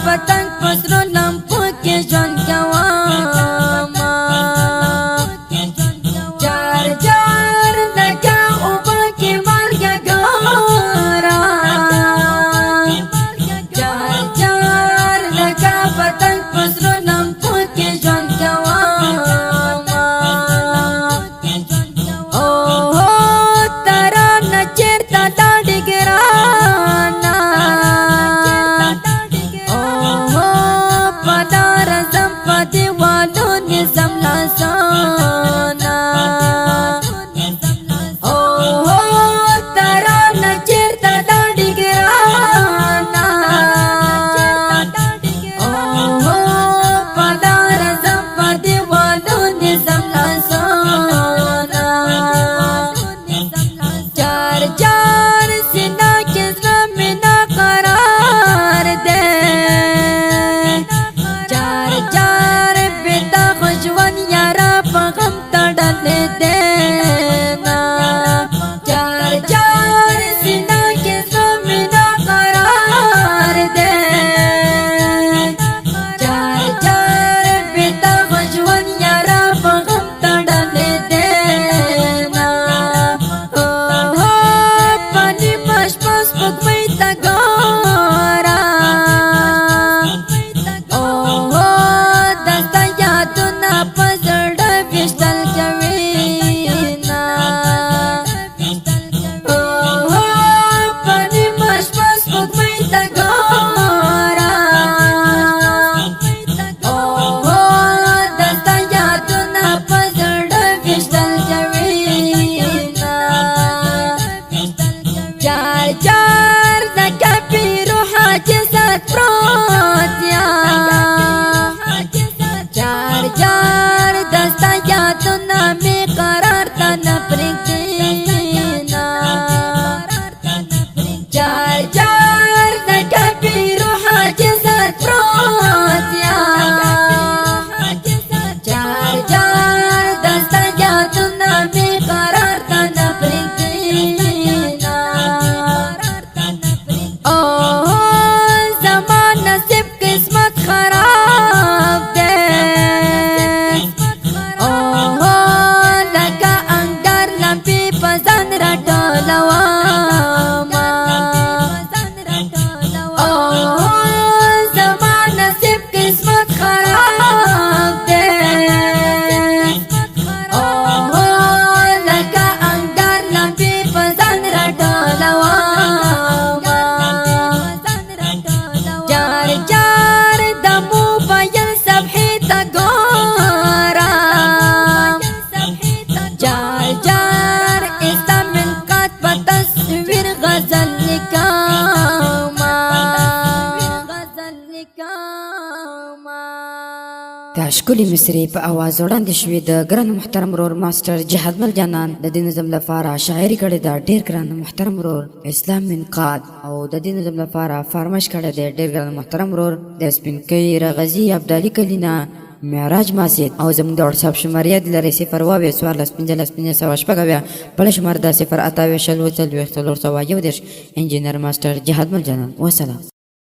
पतंग पसरो लम्पो के जन गवामा जार जार लगा उबा के मार गरा जार जार लगा पतंग पसरो लम्पो के जन गवामा ओ हो तारा नचेरता दाड़ी गिराना Sana oh tara nachirta dadi girana oh padara zampati waluni zamla sana char char sina ke zamina qarar de char char beta khujwan yara पगम तड़ल देना चार चार सीना के ज़मीना करार दे चार चार बेटा मजवन यारा पगम तड़ल देना ओ हो पानी मश मश पगमई तगोरा ओ हो दस्ता यादो ना पजड़ पिस्टल कमीना ओ पानी मश मश पगमई तगोरा ओ दस्ता यादो ना पजड़ पिस्टल कमीना चार चार लगा पीरो हाथ साथ प्रोतिया चार चार दस्ता यादो ना में करार तना प्रिंकीना चार चार लगा पीरो हाथ साथ प्रोतिया चार चार दस्ता यादो ना में करार तना प्रिंकीना ओ ज़माना सिर्फ किस्मत खराब दे पसंद रटोलवामा ओ ज़माना सिर्फ किस्मत खराब दे ओ लगा अंगार लंबी पसंद रटोलवामा जार जार दमू बयल सब ही तगोरा जार जार तस्वीर गजल निकामा تاشکولی مصری په आवाज وړاندې شوې د ګران محترم رور ماستر جهاد مل جانان د دې نظم لپاره شاعري کړې ده ډېر ګران محترم رور اسلام منقاد او د دې نظم لپاره فرمایش کړې ده ډېر ګران محترم رور د سپینکۍ رغزي عبدالي کلینا معراج ماسید او زموږ د واتساپ شماره یاد لرئ 0 22 14 15 بل شماره د 0 28 شلو 4 انجینر ماستر جهاد مل جانان وسلام